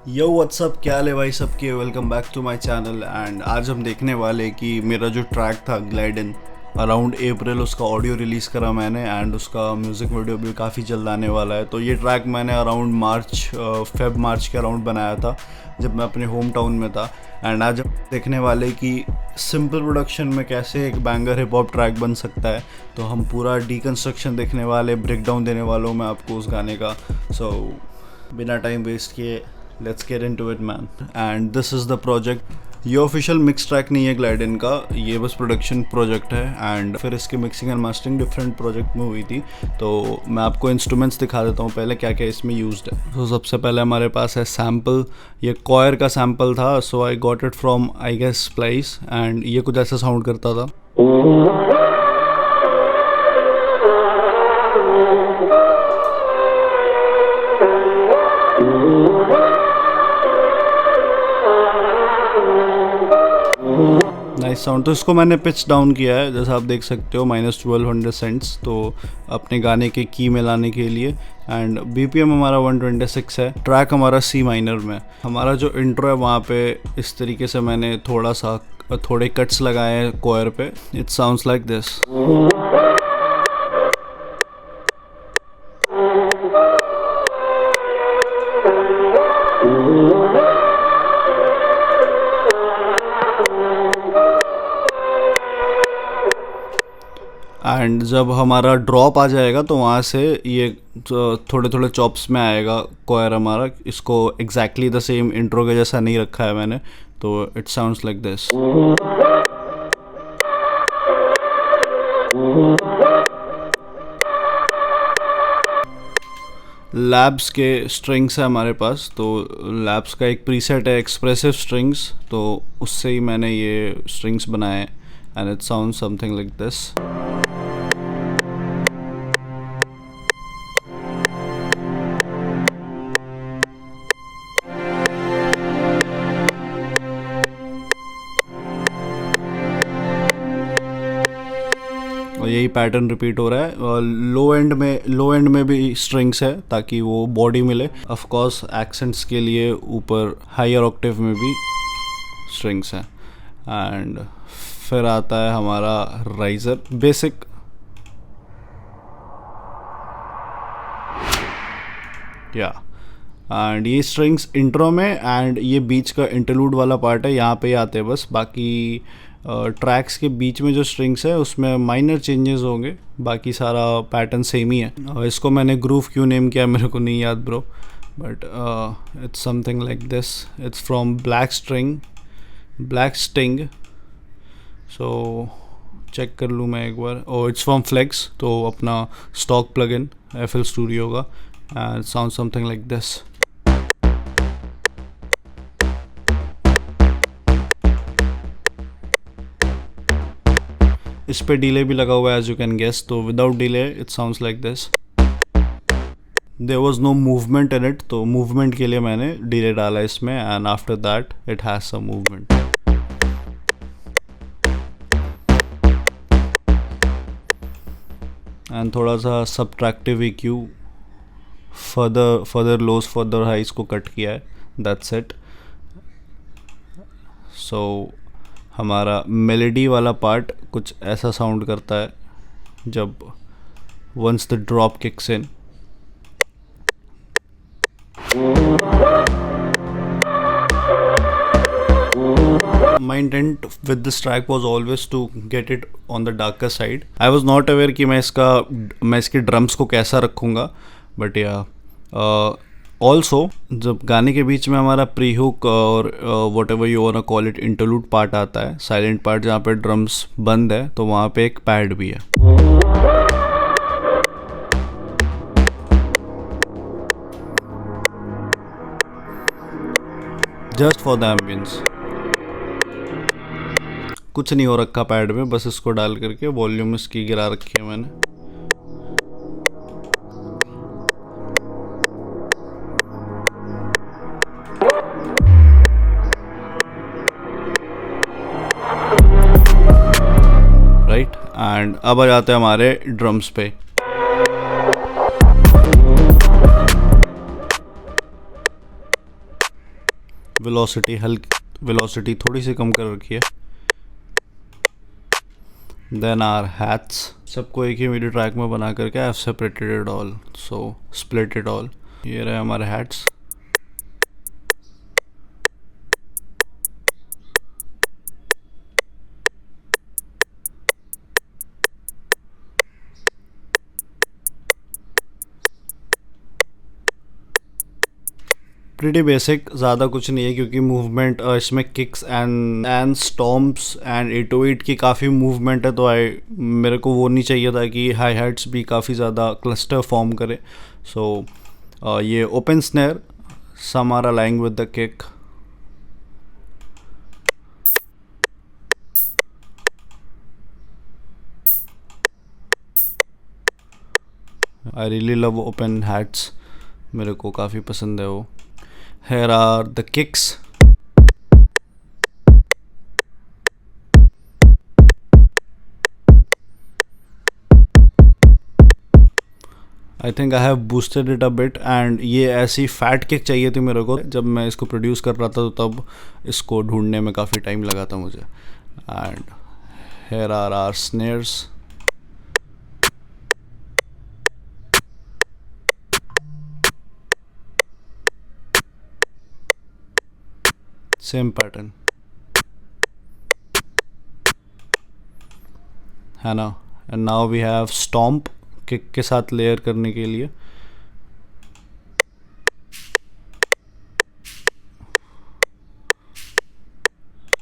यो WhatsApp, क्या हाल है भाई सबके। Welcome back to my channel. And आज हम देखने वाले कि मेरा जो ट्रैक था ग्लाइडन, अराउंड अप्रैल उसका ऑडियो रिलीज़ करा मैंने एंड उसका म्यूज़िक वीडियो भी काफ़ी जल्द आने वाला है। तो ये ट्रैक मैंने अराउंड मार्च के अराउंड बनाया था जब मैं अपने होम टाउन में था। एंड आज हम देखने वाले कि सिंपल प्रोडक्शन में कैसे एक बैंगर हिप हॉप ट्रैक बन सकता है। तो हम पूरा डीकंस्ट्रक्शन देखने वाले, ब्रेक डाउन देने वाला हूँ मैं आपको उस गाने का। सो बिना टाइम वेस्ट किए let's get into it man. And this is the project. ये ऑफिशियल मिक्स ट्रैक नहीं है ग्लाइडन का, ये बस प्रोडक्शन प्रोजेक्ट है। एंड फिर इसकी mixing and mastering different project में हुई थी। तो मैं आपको इंस्ट्रूमेंट्स दिखा देता हूँ पहले क्या क्या इसमें यूज्ड है। तो सबसे पहले हमारे पास है सैम्पल। ये कॉयर का सैम्पल था, so I got it from I guess Splice. And ये कुछ ऐसा साउंड करता था। Nice sound. तो इसको मैंने पिच डाउन किया है, जैसा आप देख सकते हो -1200 सेंट्स, तो अपने गाने के की में लाने के लिए। एंड BPM हमारा 126 है। ट्रैक हमारा C माइनर में। हमारा जो इंट्रो है वहाँ पे इस तरीके से मैंने थोड़े कट्स लगाए हैं कोयर पे। It sounds like this. And जब हमारा ड्रॉप आ जाएगा तो वहाँ से ये थोड़े थोड़े चॉप्स में आएगा कोयर हमारा। इसको एग्जैक्टली द सेम इंट्रो के जैसा नहीं रखा है मैंने, तो it sounds like this. Labs के स्ट्रिंग्स है हमारे पास, तो लैब्स का एक प्रीसेट है एक्सप्रेसिव स्ट्रिंग्स, तो उससे ही मैंने ये स्ट्रिंग्स बनाए। And it sound something like this. और यही पैटर्न रिपीट हो रहा है। और लो एंड में भी स्ट्रिंग्स है ताकि वो बॉडी मिले। ऑफ कोर्स एक्सेंट्स के लिए ऊपर हायर ऑक्टेव में भी स्ट्रिंग्स हैं। एंड फिर आता है हमारा राइजर बेसिक। या एंड ये स्ट्रिंग्स इंट्रो में एंड ये बीच का इंटरलूड वाला पार्ट है, यहाँ पे ही आते हैं बस। बाकी ट्रैक्स के बीच में जो स्ट्रिंग्स है उसमें माइनर चेंजेस होंगे, बाकी सारा पैटर्न सेम ही है। इसको मैंने ग्रूव क्यों नेम किया मेरे को नहीं याद bro, but it's something like this. It's from black sting. So check कर लूँ मैं एक बार। इट्स फ्रॉम फ्लेक्स, तो अपना स्टॉक प्लगइन FL स्टूडियो का। And sound something like this. इस पे डिले भी लगा हुआ है एज यू कैन गेस, तो without delay it sounds like this. There was no movement in it, तो मूवमेंट के लिए मैंने डिले डाला इसमें। And after that it has some movement. And थोड़ा सा subtractive EQ, further lows further highs को कट किया है। That's it. सो हमारा मेलेडी वाला पार्ट कुछ ऐसा साउंड करता है जब once the drop kicks in. My intent with this track was always to get it on the darker side. I was not aware कि मैं इसके ड्रम्स को कैसा रखूँगा, बट या ऑल्सो जब गाने के बीच में हमारा प्री हुक और what ever you want call it interlude part आता है, साइलेंट पार्ट जहाँ पे ड्रम्स बंद है, तो वहाँ पे एक पैड भी है जस्ट फॉर द एम्बियंस। कुछ नहीं हो रखा पैड में, बस इसको डाल करके वॉल्यूम इसकी गिरा रखी है मैंने। राइट। एंड अब आ जाते हैं हमारे ड्रम्स पे। वेलोसिटी थोड़ी सी कम कर रखी है। देन आर हैट्स, सबको एक ही मीडी ट्रैक में बना करके I have separated it all, so split it all. ये रहे हमारे हैट्स। प्रीटी बेसिक, ज़्यादा कुछ नहीं है क्योंकि मूवमेंट इसमें किक्स एंड स्टॉम्प्स एंड 808 की काफ़ी मूवमेंट है, तो मेरे को वो नहीं चाहिए था कि हाई हैट्स भी काफ़ी ज़्यादा क्लस्टर फॉर्म करे। सो ये open snare, some are aligning with the kick. I really love open hats, मेरे को काफ़ी पसंद है वो। Here are the kicks. I think I have boosted it a bit and ये ऐसी फैट किक चाहिए थी मेरे को। जब मैं इसको प्रोड्यूस कर रहा था तो तब इसको ढूंढने में काफ़ी टाइम लगा था मुझे। And here are our snares. Same pattern है ना। And now we have stomp, kick के साथ लेयर करने के लिए।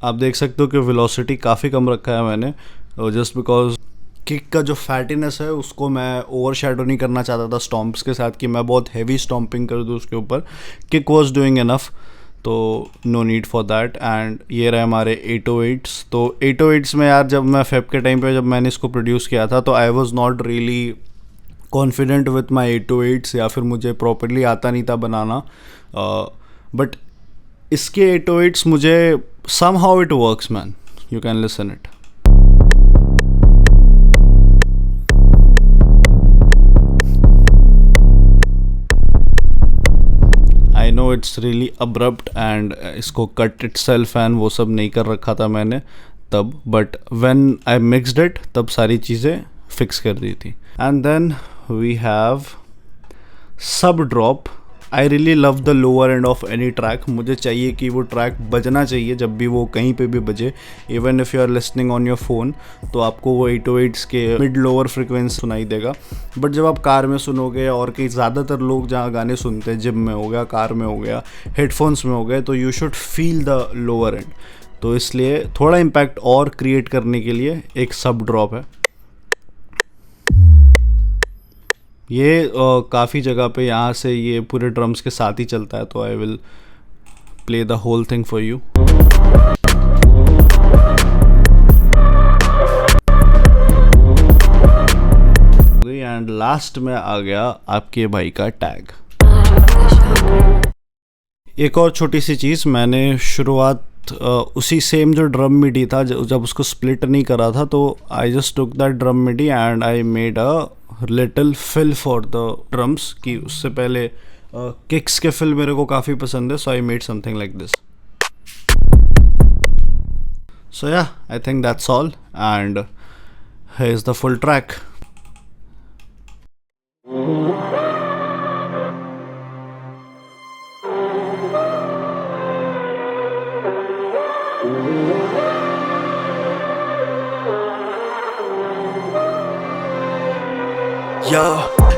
आप देख सकते हो कि वेलोसिटी काफ़ी कम रखा है मैंने, जस्ट बिकॉज किक का जो फैटीनेस है उसको मैं ओवर शेडो नहीं करना चाहता था स्टॉम्प्स के साथ कि मैं बहुत हैवी स्टॉम्पिंग कर दूँ उसके ऊपर। किक वॉज डूइंग इनफ, तो no need for that. And ये रहे हमारे 808s। तो 808s में यार जब मैं फेब के टाइम पे जब मैंने इसको प्रोड्यूस किया था तो I was not really confident with my 808s, या फिर मुझे प्रॉपरली आता नहीं था बनाना। बट इसके 808s मुझे somehow it works man, you can listen it. I know it's really abrupt and इसको कट इट सेल्फ एंड वो सब नहीं कर रखा था मैंने तब, but when I mixed it तब सारी चीज़ें फिक्स कर दी थी। And then we have sub drop. I really love the lower end of any track. मुझे चाहिए कि वो ट्रैक बजना चाहिए जब भी वो कहीं पे भी बजे, even if you are listening on your phone तो आपको वो 808s के मिड लोअर फ्रिक्वेंसी सुनाई देगा। बट जब आप कार में सुनोगे, और कई ज़्यादातर लोग जहाँ गाने सुनते हैं, जिम में हो गया, कार में हो गया, हेडफोन्स में हो गए, तो you should feel the lower and. तो इसलिए थोड़ा इम्पैक्ट और क्रिएट करने के लिए एक सब ड्रॉप है। ये काफ़ी जगह पे यहाँ से ये पूरे ड्रम्स के साथ ही चलता है, तो I will play the whole thing for you. And last में आ गया आपके भाई का टैग। एक और छोटी सी चीज़, मैंने शुरुआत उसी सेम जो ड्रम मिडी था जब उसको स्प्लिट नहीं करा था, तो I just took that drum MIDI and I made a little fill for the drums, कि उससे पहले किक्स के फिल मेरे को काफ़ी पसंद है, so I made something like this. So yeah I think that's all and here is the full track.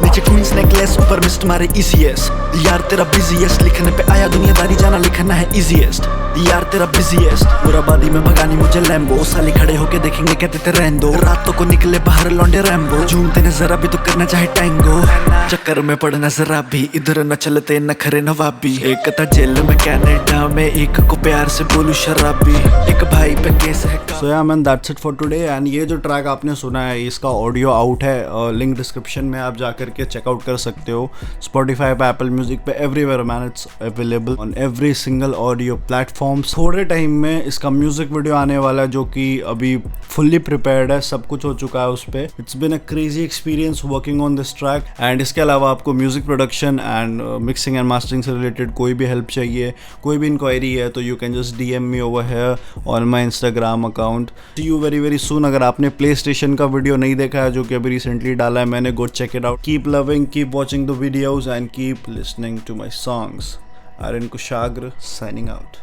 नीचे क्वींस नेकलेस, ऊपर मिस्ट मारे इजीएस्ट। यार तेरा बिजीएस्ट, लिखने पे आया दुनियादारी, जाना लिखना है इजीएस्ट। यार तेरा बिजीएस्ट, मुराबादी में भगानी मुझे लैम्बो। साले खड़े होके देखेंगे कहते थे रहने दो, रातों को निकले बाहर लौंडे रैम्बो। झूमते न जरा भी तो करना चाहे टैंगो, चक्कर में पड़ना जरा भी, इधर न चलते न खरे नवाबी। एक था जेल में कनाडा में, एक को प्यार से बोलू शराबी, एक भाई पे केस है। सो या man that's it for today. And ये जो ट्रैक आपने सुना है इसका ऑडियो आउट है, लिंक डिस्क्रिप्शन में आप जाकर के चेकआउट कर सकते हो। स्पॉटिफाई पे, एप्पल म्यूजिक पे, everywhere man, it's available on every single audio platforms. थोड़े टाइम में इसका म्यूजिक वीडियो आने वाला है जो कि अभी फुल्ली प्रिपेयर्ड है, सब कुछ हो चुका है उस पर। It's been a crazy experience working on this track. And इसके अलावा आपको music production and mixing and mastering से रिलेटेड कोई भी हेल्प चाहिए, कोई भी इंक्वायरी है, तो you can just DM me over here on my Instagram account. See you very very soon. अगर आपने प्ले स्टेशन का वीडियो नहीं देखा है जो कि अभी रिसेंटली डाला है मैंने, go check it out. Keep loving, keep watching the videos and keep listening to my songs. Aryan Kushagra signing out.